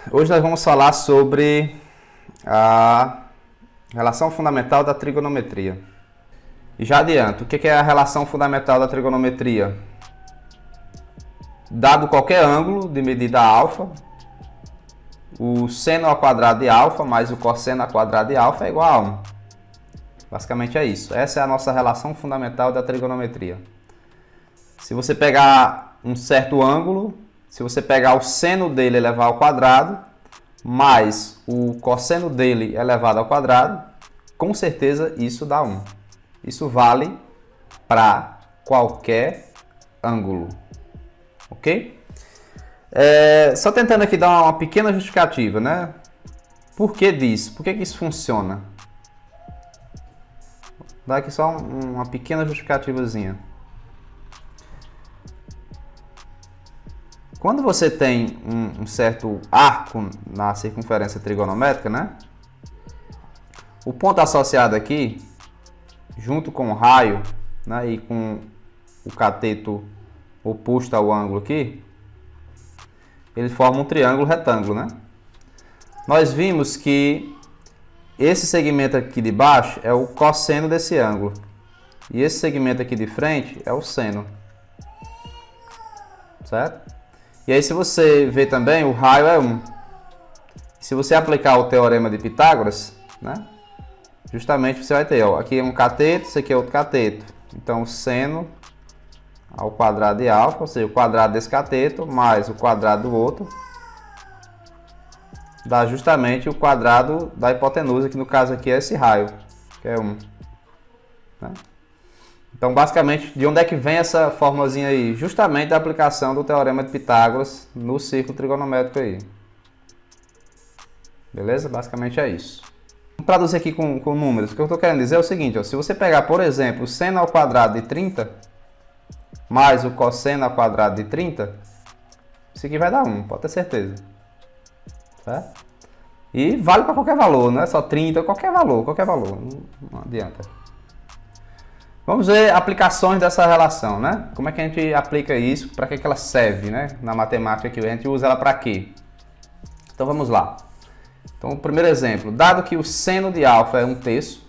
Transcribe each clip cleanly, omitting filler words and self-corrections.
Hoje nós vamos falar sobre a relação fundamental da trigonometria. E já adianto, o que é a relação fundamental da trigonometria? Dado qualquer ângulo de medida alfa, o seno ao quadrado de alfa mais o cosseno ao quadrado de alfa é igual a 1. Basicamente é isso. Essa é a nossa relação fundamental da trigonometria. Se você pegar um certo ângulo, se você pegar o seno dele elevado ao quadrado, mais o cosseno dele elevado ao quadrado, com certeza isso dá 1. Isso vale para qualquer ângulo. Ok? Só tentando aqui dar uma pequena justificativa, né? Por que disso? Por que isso funciona? Vou dar aqui só uma pequena justificativazinha. Quando você tem um certo arco na circunferência trigonométrica, né? O ponto associado aqui, junto com o raio, né, e com o cateto oposto ao ângulo aqui, eles formam um triângulo retângulo, né? Nós vimos que esse segmento aqui de baixo é o cosseno desse ângulo. E esse segmento aqui de frente é o seno. Certo? E aí, se você ver também, o raio é 1. Se você aplicar o teorema de Pitágoras, né, justamente você vai ter, ó, aqui é um cateto, isso aqui é outro cateto. Então, o seno ao quadrado de alfa, ou seja, o quadrado desse cateto mais o quadrado do outro, dá justamente o quadrado da hipotenusa, que no caso aqui é esse raio, que é 1. Né? Então, basicamente, de onde é que vem essa formulazinha aí? Justamente da aplicação do teorema de Pitágoras no círculo trigonométrico aí. Beleza? Basicamente é isso. Vamos traduzir aqui com números. O que eu estou querendo dizer é o seguinte, ó, se você pegar, por exemplo, o seno ao quadrado de 30, mais o cosseno ao quadrado de 30, isso aqui vai dar 1, pode ter certeza. Certo? E vale para qualquer valor, não é só 30, qualquer valor, não adianta. Vamos ver aplicações dessa relação, né? Como é que a gente aplica isso, para que ela serve, né? Na matemática aqui, a gente usa ela para quê? Então vamos lá. Então, o primeiro exemplo, dado que o seno de alfa é 1/3,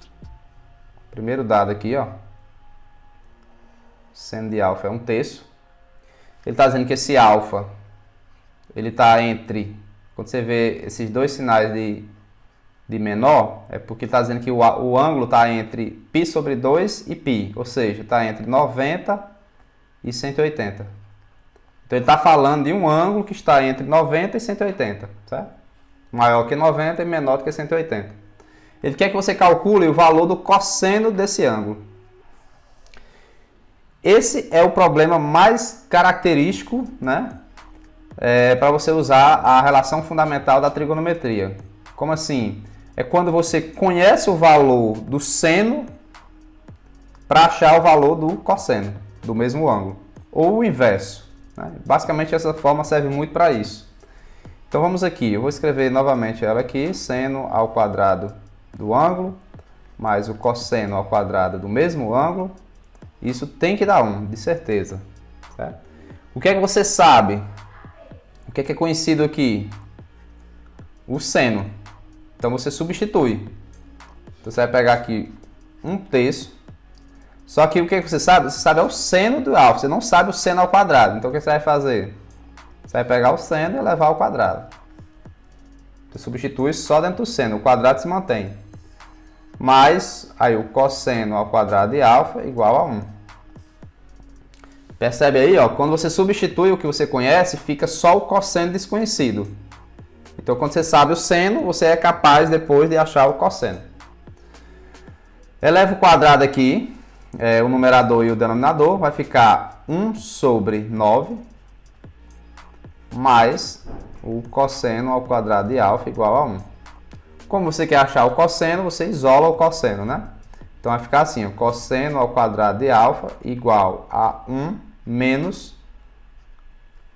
primeiro dado aqui, ó, seno de alfa é 1/3, ele está dizendo que esse alfa, ele está entre, quando você vê esses dois sinais de menor, é porque está dizendo que o ângulo está entre π sobre 2 e π, ou seja, está entre 90 e 180. Então ele está falando de um ângulo que está entre 90 e 180, certo? Maior que 90 e menor do que 180. Ele quer que você calcule o valor do cosseno desse ângulo. Esse é o problema mais característico, né? Para você usar a relação fundamental da trigonometria. Como assim? É quando você conhece o valor do seno para achar o valor do cosseno, do mesmo ângulo. Ou o inverso. Né? Basicamente, essa forma serve muito para isso. Então, vamos aqui. Eu vou escrever novamente ela aqui. Seno ao quadrado do ângulo, mais o cosseno ao quadrado do mesmo ângulo. Isso tem que dar 1, de certeza. Certo? O que é que você sabe? O que é conhecido aqui? O seno. Então você substitui. Então você vai pegar aqui 1/3. Só que o que você sabe? Você sabe é o seno do alfa. Você não sabe o seno ao quadrado. Então o que você vai fazer? Você vai pegar o seno e elevar ao quadrado. Você substitui só dentro do seno. O quadrado se mantém. Mas aí o cosseno ao quadrado de alfa igual a 1. Percebe aí, ó, quando você substitui o que você conhece, fica só o cosseno desconhecido. Então, quando você sabe o seno, você é capaz depois de achar o cosseno. Eleva o quadrado aqui, o numerador e o denominador, vai ficar 1 sobre 9 mais o cosseno ao quadrado de alfa igual a 1. Como você quer achar o cosseno, você isola o cosseno, né? Então, vai ficar assim, o cosseno ao quadrado de alfa igual a 1 menos...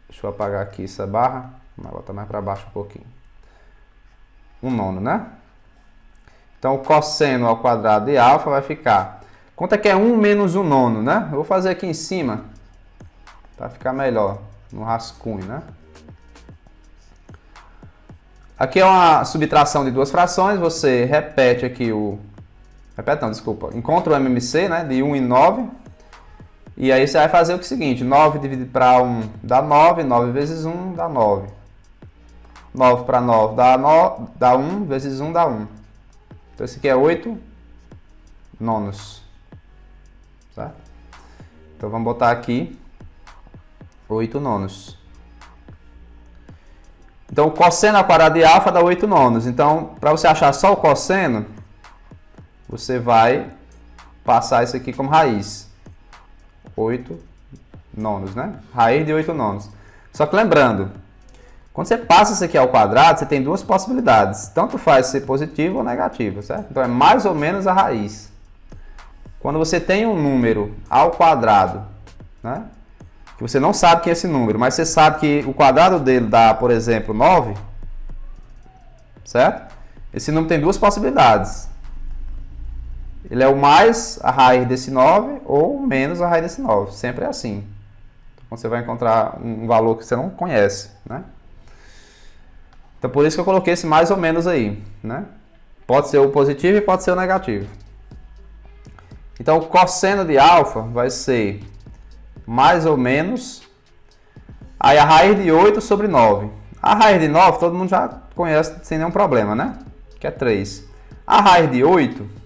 Deixa eu apagar aqui essa barra, vou botar mais para baixo um pouquinho. 1/9, né? Então, o cosseno ao quadrado de alfa vai ficar... Quanto é que é 1 menos 1/9, né? Eu vou fazer aqui em cima, para ficar melhor, no rascunho, né? Aqui é uma subtração de duas frações, você repete aqui o... Repete não, desculpa. Encontra o MMC, né, de 1 em 9. E aí você vai fazer o seguinte, 9 dividido para 1 dá 9, 9 vezes 1 dá 9. 9 para 9 dá 1, vezes 1 dá 1. Então esse aqui é 8 nonos. Certo? Então vamos botar aqui 8 nonos. Então o cosseno ao quadrado de alfa dá 8 nonos. Então para você achar só o cosseno, você vai passar isso aqui como raiz. 8 nonos, né? Raiz de 8 nonos. Só que lembrando, quando você passa isso aqui ao quadrado, você tem duas possibilidades. Tanto faz ser positivo ou negativo, certo? Então é mais ou menos a raiz. Quando você tem um número ao quadrado, né? Que você não sabe que é esse número, mas você sabe que o quadrado dele dá, por exemplo, 9, certo? Esse número tem duas possibilidades. Ele é o mais a raiz desse 9 ou menos a raiz desse 9. Sempre é assim. Então, você vai encontrar um valor que você não conhece, né? Então, por isso que eu coloquei esse mais ou menos aí, né? Pode ser o positivo e pode ser o negativo. Então, o cosseno de alfa vai ser mais ou menos... Aí, a raiz de 8 sobre 9. A raiz de 9, todo mundo já conhece sem nenhum problema, né? Que é 3. A raiz de 8...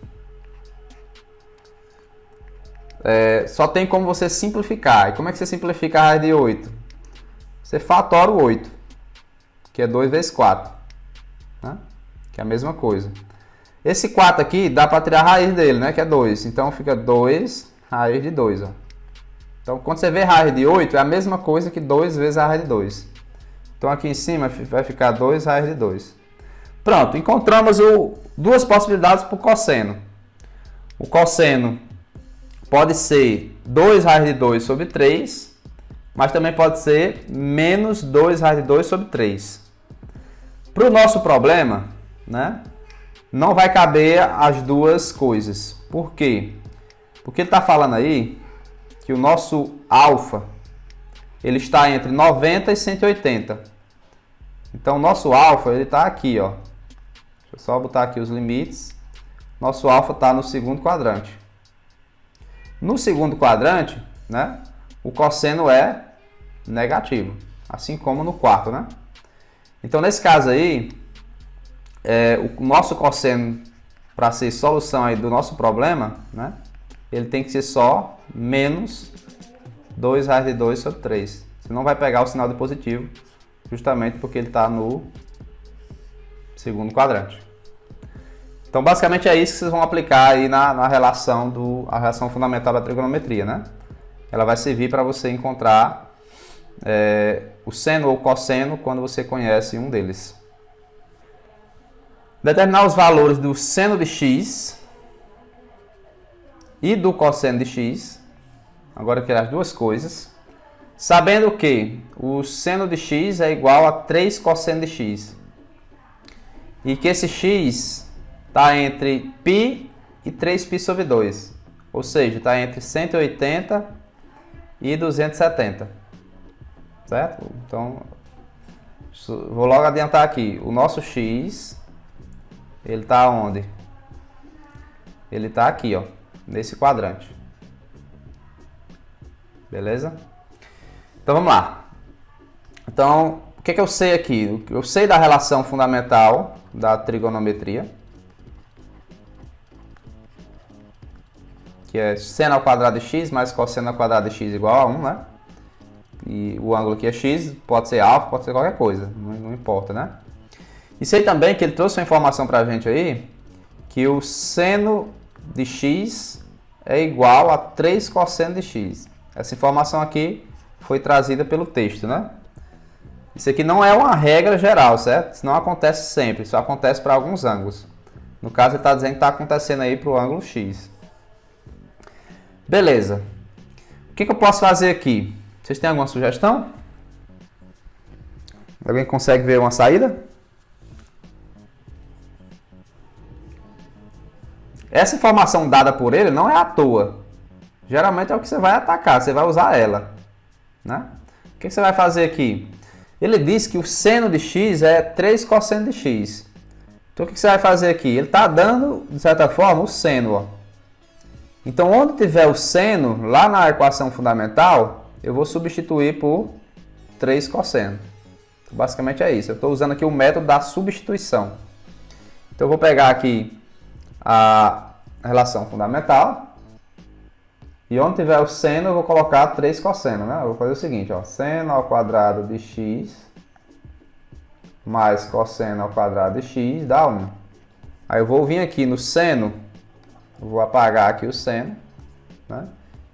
só tem como você simplificar. E como é que você simplifica a raiz de 8? Você fatora o 8, que é 2 vezes 4, né? Que é a mesma coisa. Esse 4 aqui dá para tirar a raiz dele, né? Que é 2. Então fica 2 raiz de 2. Ó. Então quando você vê raiz de 8, é a mesma coisa que 2 vezes a raiz de 2. Então aqui em cima vai ficar 2 raiz de 2. Pronto, encontramos duas possibilidades para o cosseno. O cosseno pode ser 2 raiz de 2 sobre 3, mas também pode ser menos 2 raiz de 2 sobre 3. Para o nosso problema, né, não vai caber as duas coisas. Por quê? Porque ele está falando aí que o nosso alfa ele está entre 90 e 180. Então, o nosso alfa ele está aqui, ó. Deixa eu só botar aqui os limites. Nosso alfa está no segundo quadrante. No segundo quadrante, né, o cosseno é negativo, assim como no quarto, né? Então, nesse caso aí, o nosso cosseno, para ser solução aí do nosso problema, né, ele tem que ser só menos 2 raiz de 2 sobre 3. Você não vai pegar o sinal de positivo, justamente porque ele está no segundo quadrante. Então, basicamente é isso que vocês vão aplicar aí na relação a relação fundamental da trigonometria, né? Ela vai servir para você encontrar o seno ou cosseno quando você conhece um deles. Determinar os valores do seno de x e do cosseno de x. Agora eu quero as duas coisas. Sabendo que o seno de x é igual a 3 cosseno de x. E que esse x está entre π e 3π sobre 2. Ou seja, está entre 180 e 270. Certo? Então, vou logo adiantar aqui. O nosso x, ele está onde? Ele está aqui, ó, nesse quadrante. Beleza? Então, vamos lá. Então, o que eu sei aqui? Eu sei da relação fundamental da trigonometria, que é seno ao quadrado de x mais cosseno ao quadrado de x igual a 1, né? E o ângulo aqui é x, pode ser alfa, pode ser qualquer coisa, não importa, né? E sei também que ele trouxe uma informação pra gente aí, que o seno de x é igual a 3 cosseno de x. Essa informação aqui foi trazida pelo texto, né? Isso aqui não é uma regra geral, certo? Isso não acontece sempre, isso acontece para alguns ângulos. No caso, ele está dizendo que está acontecendo aí para o ângulo x. Beleza. O que eu posso fazer aqui? Vocês têm alguma sugestão? Alguém consegue ver uma saída? Essa informação dada por ele não é à toa. Geralmente é o que você vai atacar, você vai usar ela, né? O que você vai fazer aqui? Ele diz que o seno de x é 3 cosseno de x. Então o que você vai fazer aqui? Ele está dando, de certa forma, o seno. Ó. Então onde tiver o seno, lá na equação fundamental, eu vou substituir por 3 cosseno. Então, basicamente é isso. Eu estou usando aqui o método da substituição. Então eu vou pegar aqui a relação fundamental. E onde tiver o seno, eu vou colocar 3 cosseno, né? Eu vou fazer o seguinte, ó, seno ao quadrado de x mais cosseno ao quadrado de x dá 1. Aí eu vou vir aqui no seno, vou apagar aqui o seno, né?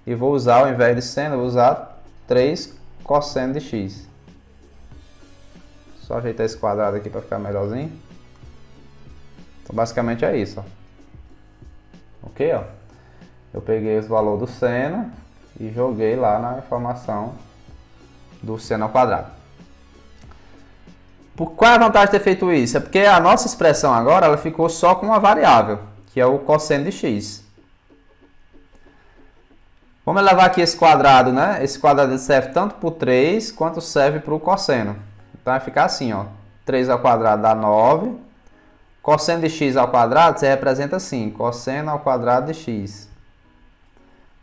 E vou usar, ao invés de seno, eu vou usar 3 cosseno de x. Só ajeitar esse quadrado aqui para ficar melhorzinho. Então basicamente é isso, ó. Ok, ó. Eu peguei os valores do seno e joguei lá na informação do seno ao quadrado. Qual é a vantagem de ter feito isso? É porque a nossa expressão agora ela ficou só com uma variável, que é o cosseno de x. Vamos levar aqui esse quadrado, né? Esse quadrado serve tanto para o 3 quanto serve para o cosseno. Então vai ficar assim, ó. 3 ao quadrado dá 9. Cosseno de x ao quadrado você representa assim, cosseno ao quadrado de x.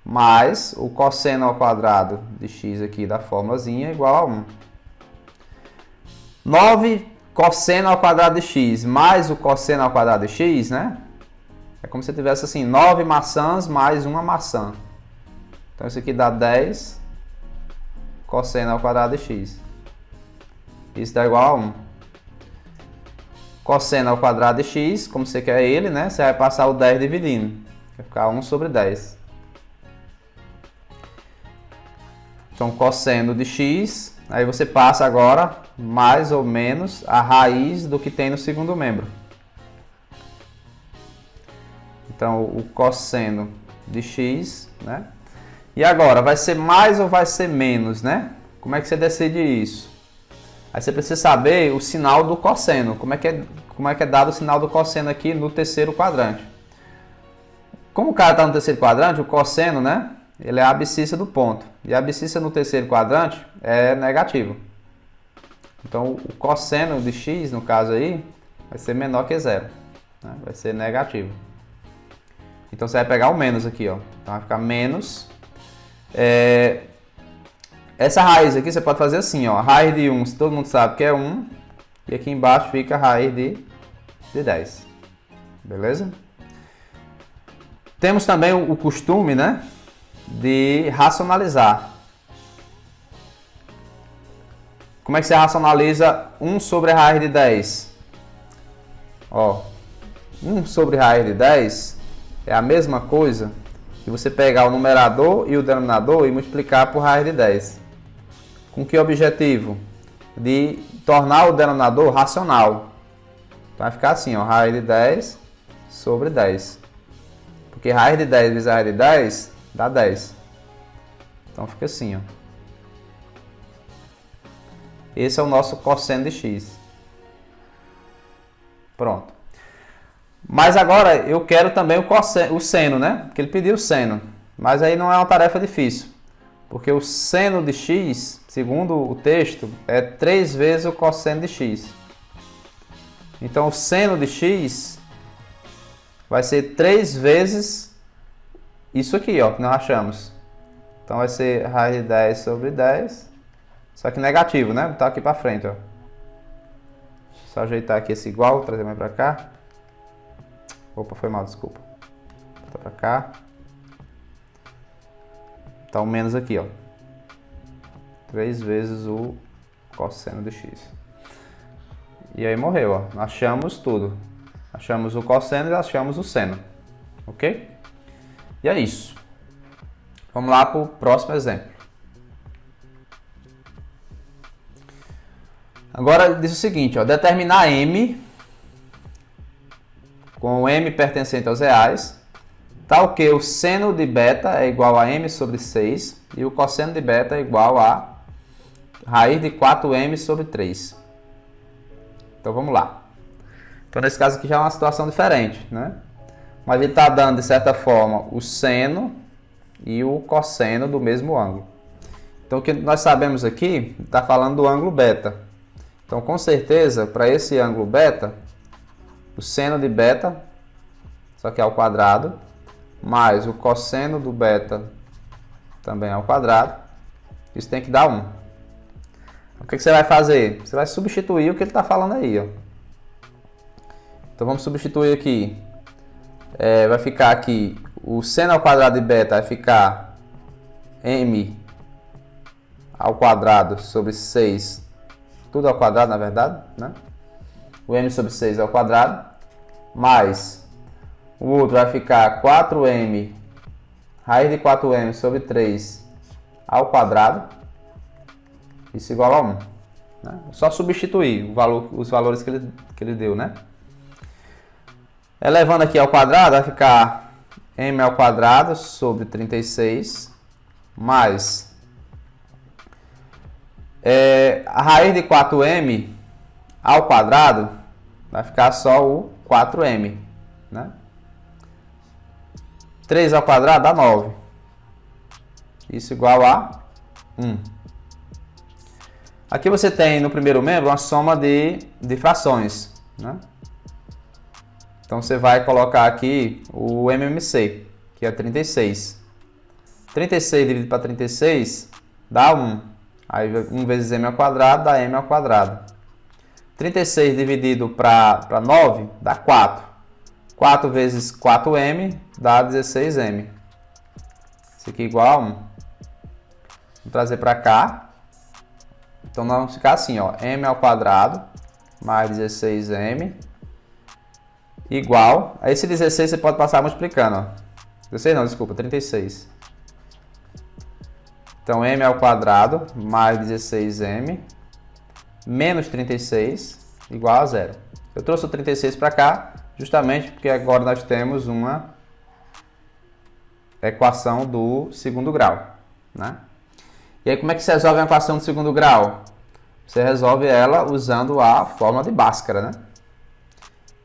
Mais o cosseno ao quadrado de x aqui da formulazinha igual a 1. 9 cosseno ao quadrado de x mais o cosseno ao quadrado de x, né? É como se tivesse assim, 9 maçãs mais uma maçã. Então isso aqui dá 10 cosseno ao quadrado de x. Isso dá igual a 1. Cosseno ao quadrado de x, como você quer ele, né? Você vai passar o 10 dividindo. Vai ficar 1 sobre 10. Então, cosseno de x, aí você passa agora mais ou menos a raiz do que tem no segundo membro. Então, o cosseno de x, né? E agora, vai ser mais ou vai ser menos, né? Como é que você decide isso? Aí você precisa saber o sinal do cosseno. Como é que é dado o sinal do cosseno aqui no terceiro quadrante? Como o cara está no terceiro quadrante, o cosseno, né? Ele é a abscissa do ponto. E a abscissa no terceiro quadrante é negativo. Então, o cosseno de x, no caso aí, vai ser menor que zero. Né? Vai ser negativo. Então, você vai pegar o menos aqui, ó. Então, vai ficar menos. Essa raiz aqui, você pode fazer assim, ó. Raiz de 1, se todo mundo sabe que é 1. E aqui embaixo fica a raiz de 10. Beleza? Temos também o costume, né? De racionalizar. Como é que você racionaliza 1 sobre a raiz de 10? Ó, 1 sobre a raiz de 10 é a mesma coisa que você pegar o numerador e o denominador e multiplicar por raiz de 10. Com que objetivo? De tornar o denominador racional. Então vai ficar assim, ó, raiz de 10 sobre 10. Porque raiz de 10 vezes raiz de 10 dá 10. Então fica assim, ó. Esse é o nosso cosseno de x. Pronto. Mas agora eu quero também o seno, né? Porque ele pediu o seno. Mas aí não é uma tarefa difícil. Porque o seno de x, segundo o texto, é 3 vezes o cosseno de x. Então o seno de x vai ser 3 vezes isso aqui, ó, que nós achamos. Então vai ser raiz de 10 sobre 10. Só que negativo, né? Vou botar aqui para frente, ó. Só ajeitar aqui esse igual, trazer mais para cá. Opa, foi mal, desculpa. Botar para cá. Tá o menos aqui, ó. 3 vezes o cosseno de x. E aí morreu, ó. Achamos tudo. Achamos o cosseno e achamos o seno. Ok? E é isso. Vamos lá para o próximo exemplo. Agora diz o seguinte, ó, determinar m com m pertencente aos reais, tal que o seno de beta é igual a m sobre 6 e o cosseno de beta é igual a raiz de 4m sobre 3. Então vamos lá. Então nesse caso aqui já é uma situação diferente, né? Mas ele está dando, de certa forma, o seno e o cosseno do mesmo ângulo. Então o que nós sabemos aqui, está falando do ângulo beta. Então, com certeza, para esse ângulo beta, o seno de beta, só que ao quadrado, mais o cosseno do beta também ao quadrado, isso tem que dar 1. O que você vai fazer? Você vai substituir o que ele está falando aí, ó. Então vamos substituir aqui. Vai ficar aqui, o seno ao quadrado de beta vai ficar m ao quadrado sobre 6, tudo ao quadrado na verdade, né? O m sobre 6 ao quadrado, mais o outro vai ficar 4m, raiz de 4m sobre 3 ao quadrado, isso igual a 1. Né? Só substituir os valores que ele deu, né? Elevando aqui ao quadrado, vai ficar m ao quadrado sobre 36, mais a raiz de 4m ao quadrado, vai ficar só o 4m. Né? 3 ao quadrado dá 9. Isso igual a 1. Aqui você tem no primeiro membro uma soma de frações. Né? Então você vai colocar aqui o MMC, que é 36. 36 dividido para 36 dá 1. Aí 1 vezes m ao quadrado dá m ao quadrado. 36 dividido para 9 dá 4. 4 vezes 4m dá 16m. Isso aqui é igual a 1. Vamos trazer para cá. Então nós vamos ficar assim, ó, m ao quadrado mais 16m igual, a esse 16 você pode passar multiplicando, ó. 16 não, desculpa, 36. Então m ao quadrado mais 16m menos 36 igual a 0. Eu trouxe o 36 para cá justamente porque agora nós temos uma equação do segundo grau, né? E aí como é que se resolve a equação do segundo grau? Você resolve ela usando a fórmula de Bhaskara, né?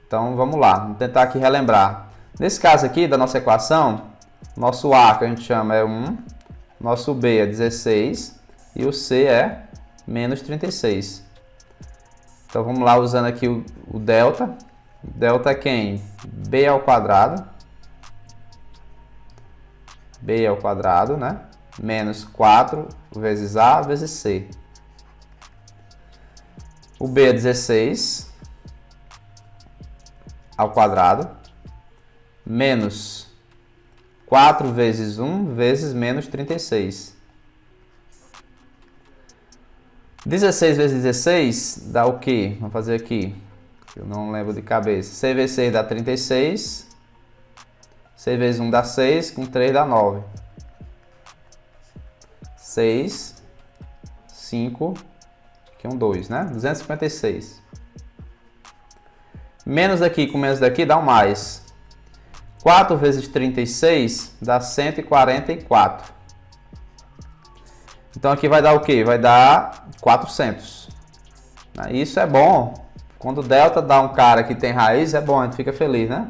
Então vamos lá, vamos tentar aqui relembrar. Nesse caso aqui da nossa equação, nosso A que a gente chama é 1, nosso B é 16 e o C é menos 36. Então vamos lá usando aqui o delta. Delta é quem? B ao quadrado. B ao quadrado, né? Menos 4 vezes A vezes C. O B é 16 ao quadrado, menos 4 vezes 1 vezes menos 36. 16 vezes 16 dá o quê? Vamos fazer aqui, eu não lembro de cabeça. 6 vezes 6 dá 36. 6 vezes 1 dá 6, com 3 dá 9. 6, 5, aqui é um 2, né? 256. Menos daqui com menos daqui dá um mais. 4 vezes 36 dá 144. Então aqui vai dar o quê? Vai dar 400. Isso é bom. Quando o delta dá um cara que tem raiz, é bom, a gente fica feliz, né?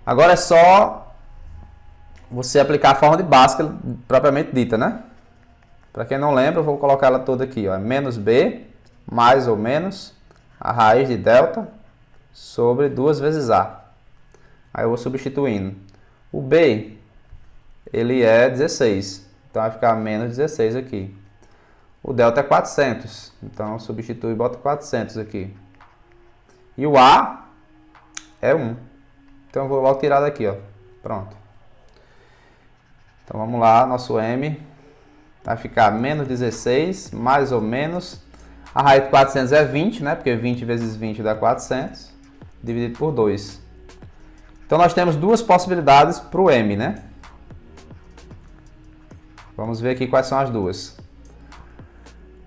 Agora é só você aplicar a fórmula de Bhaskara propriamente dita, né? Para quem não lembra, eu vou colocar ela toda aqui, ó. Menos B, mais ou menos, a raiz de delta sobre 2 vezes A. Aí eu vou substituindo. O B, ele é 16. Então vai ficar menos 16 aqui. O delta é 400. Então substitui e bota 400 aqui. E o A é 1. Então eu vou logo tirar daqui, ó. Pronto. Então vamos lá, nosso M vai ficar menos 16, mais ou menos. A raiz de 400 é 20, né? Porque 20 vezes 20 dá 400. Dividido por 2. Então nós temos duas possibilidades para o M, né? Vamos ver aqui quais são as duas.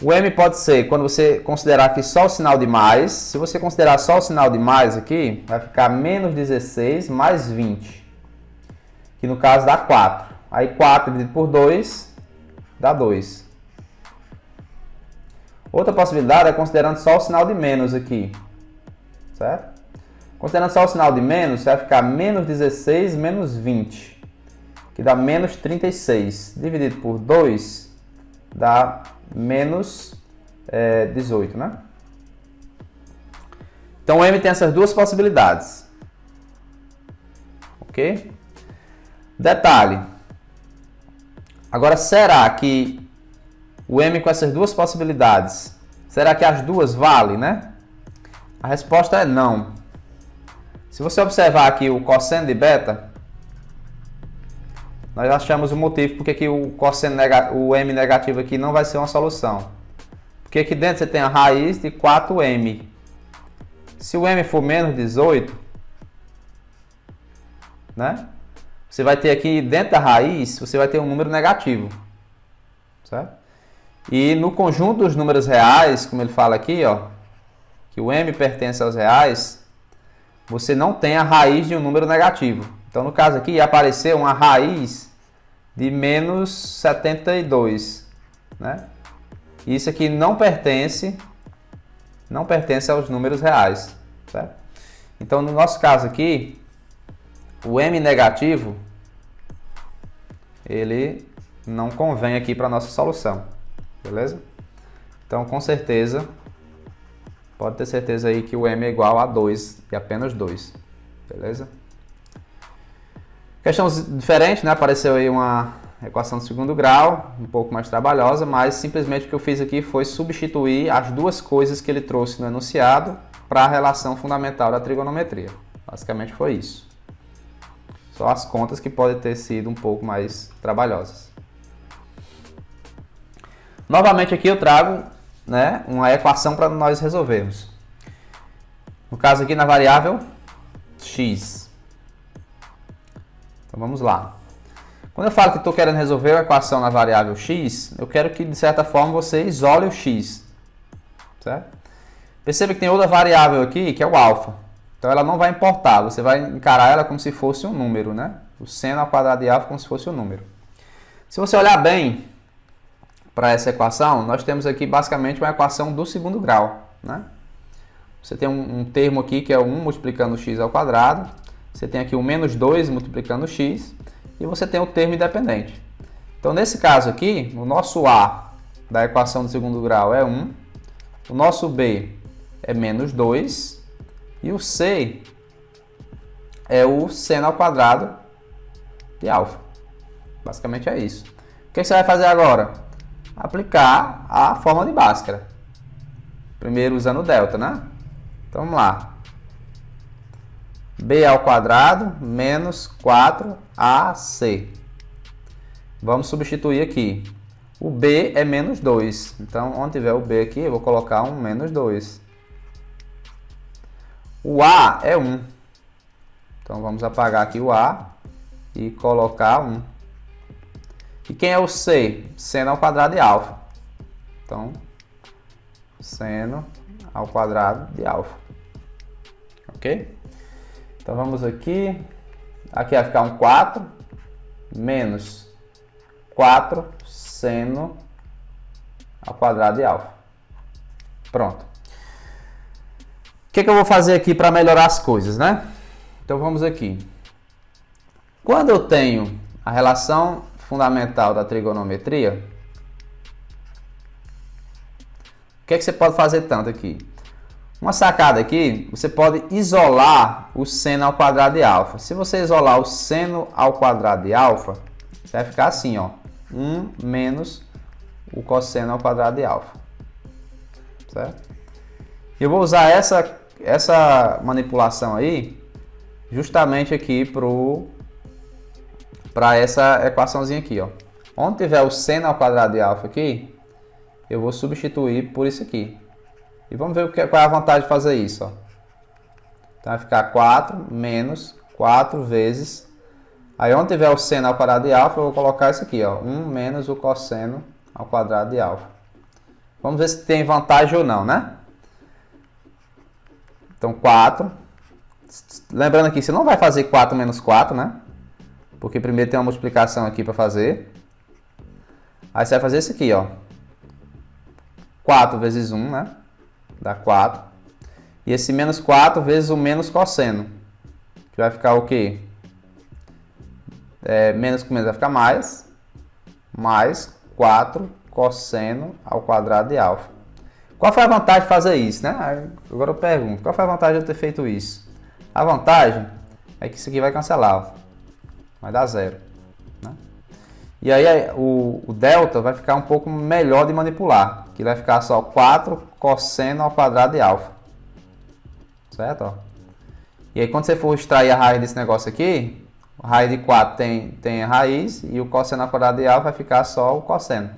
O M pode ser quando você considerar aqui só o sinal de mais. Se você considerar só o sinal de mais aqui, vai ficar menos 16 mais 20. Que no caso dá 4. Aí 4 dividido por 2 dá 2. Outra possibilidade é considerando só o sinal de menos aqui. Certo? Considerando só o sinal de menos, vai ficar menos 16 menos 20. Que dá menos 36. Dividido por 2 dá menos 18, né? Então o m tem essas duas possibilidades. Ok? Detalhe. Agora, será que o m com essas duas possibilidades, será que as duas valem, né? A resposta é não. Se você observar aqui o cosseno de beta, nós achamos o motivo porque que o m negativo aqui não vai ser uma solução. Porque aqui dentro você tem a raiz de 4m. Se o m for menos 18, né? Você vai ter aqui dentro da raiz, você vai ter um número negativo. Certo? E no conjunto dos números reais, como ele fala aqui, ó, que o m pertence aos reais, você não tem a raiz de um número negativo. Então, no caso aqui, apareceu uma raiz de menos 72, né? Isso aqui não pertence aos números reais, certo? Então, no nosso caso aqui, o m negativo, ele não convém aqui para a nossa solução, beleza? Então, com certeza, pode ter certeza aí que o m é igual a 2 e apenas 2, beleza? Questão diferente, né? Apareceu aí uma equação de segundo grau, um pouco mais trabalhosa, mas simplesmente o que eu fiz aqui foi substituir as duas coisas que ele trouxe no enunciado para a relação fundamental da trigonometria. Basicamente foi isso. Só as contas que podem ter sido um pouco mais trabalhosas. Novamente aqui eu trago, né, uma equação para nós resolvermos. No caso aqui na variável x. Então vamos lá. Quando eu falo que estou querendo resolver a equação na variável x, eu quero que de certa forma você isole o x. Certo? Perceba que tem outra variável aqui que é o alfa. Então ela não vai importar, você vai encarar ela como se fosse um número, né? O seno ao quadrado de alfa como se fosse um número. Se você olhar bem para essa equação, nós temos aqui basicamente uma equação do segundo grau, né? Você tem um termo aqui que é 1 multiplicando x ao quadrado, você tem aqui o menos 2 multiplicando x, e você tem o termo independente. Então nesse caso aqui, o nosso a da equação do segundo grau é 1, o nosso b é menos 2, e o c é o seno ao quadrado de alfa. Basicamente é isso. O que você vai fazer agora? Aplicar a fórmula de Bhaskara. Primeiro usando o delta, né? Então vamos lá. B ao quadrado menos 4ac. Vamos substituir aqui. O b é menos 2. Então, onde tiver o b aqui, eu vou colocar um menos 2. O a é 1. Então, vamos apagar aqui o a e colocar 1. E quem é o c? Seno ao quadrado de alfa. Então, seno ao quadrado de alfa. Ok? Então, vamos aqui. Aqui vai ficar um 4 menos 4 seno ao quadrado de alfa. Pronto. O que eu vou fazer aqui para melhorar as coisas, né? Então, vamos aqui. Quando eu tenho a relação fundamental da trigonometria, o que você pode fazer tanto aqui? Uma sacada aqui, você pode isolar o seno ao quadrado de alfa. Se você isolar o seno ao quadrado de alfa, vai ficar assim, ó, 1 menos o cosseno ao quadrado de alfa. Certo? Eu vou usar essa manipulação aí justamente aqui para essa equaçãozinha aqui, ó. Onde tiver o seno ao quadrado de alfa aqui, eu vou substituir por isso aqui. E vamos ver qual é a vantagem de fazer isso, ó. Então vai ficar 4 menos 4 vezes. Aí onde tiver o seno ao quadrado de alfa, eu vou colocar isso aqui, ó. 1 menos o cosseno ao quadrado de alfa. Vamos ver se tem vantagem ou não, né? Então 4. Lembrando aqui, você não vai fazer 4 menos 4, né? Porque primeiro tem uma multiplicação aqui para fazer. Aí você vai fazer isso aqui, ó. 4 vezes 1, né? Dá 4. E esse menos 4 vezes o menos cosseno. Que vai ficar o quê? Menos com menos vai ficar mais 4 cosseno ao quadrado de alfa. Qual foi a vantagem de fazer isso, né? Agora eu pergunto, qual foi a vantagem de eu ter feito isso? A vantagem é que isso aqui vai cancelar, ó. Vai dar zero, né? E aí o delta vai ficar um pouco melhor de manipular, que vai ficar só 4 cosseno ao quadrado de alfa. Certo? Ó. E aí quando você for extrair a raiz desse negócio aqui, a raiz de 4 tem a raiz e o cosseno ao quadrado de alfa vai ficar só o cosseno.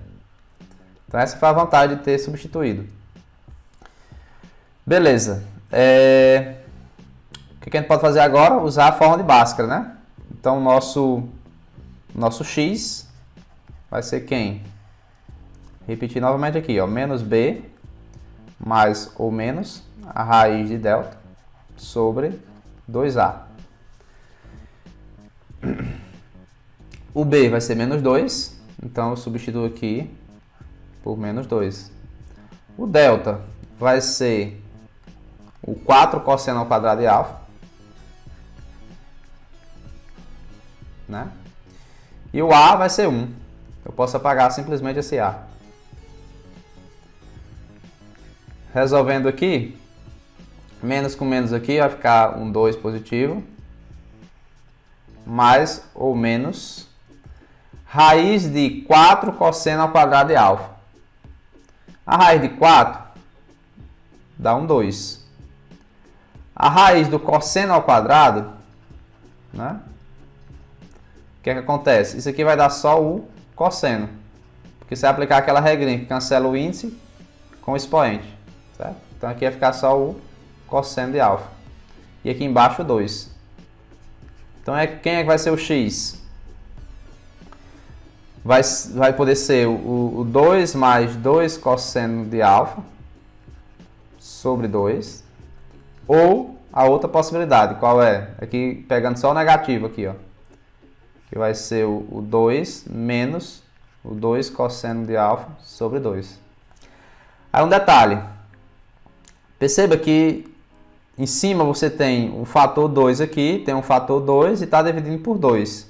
Então essa foi a vantagem de ter substituído. Beleza. O que a gente pode fazer agora? Usar a forma de Bhaskara, né? Então nosso x vai ser quem? Repetir novamente aqui, ó, menos b mais ou menos a raiz de delta sobre 2a. O b vai ser menos 2, então eu substituo aqui por menos 2. O delta vai ser o 4 cosseno ao quadrado de alfa, né? E o a vai ser 1. Eu posso apagar simplesmente esse a. Resolvendo aqui, menos com menos aqui vai ficar um 2 positivo, mais ou menos raiz de 4 cosseno ao quadrado de alfa. A raiz de 4 dá um 2. A raiz do cosseno ao quadrado, né? O que é que acontece? Isso aqui vai dar só o cosseno. Porque você vai aplicar aquela regrinha que cancela o índice com o expoente. Certo? Então aqui vai ficar só o cosseno de alfa. E aqui embaixo o 2. Então quem é que vai ser o x? Vai poder ser o 2 mais 2 cosseno de alfa sobre 2. Ou a outra possibilidade, qual é? Aqui pegando só o negativo aqui, ó. Que vai ser o 2 menos o 2 cosseno de alfa sobre 2. Aí um detalhe. Perceba que em cima você tem um fator 2 aqui, tem um fator 2 e está dividindo por 2.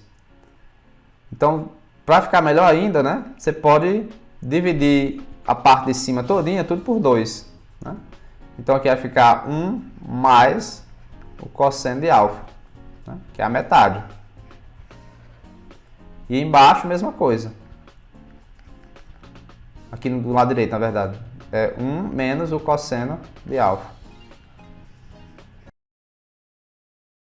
Então, para ficar melhor ainda, né? Você pode dividir a parte de cima todinha, tudo por 2. Né? Então aqui vai ficar 1 mais o cosseno de alfa, né? Que é a metade. E embaixo, mesma coisa. Aqui do lado direito, na verdade. É 1 menos o cosseno de alfa.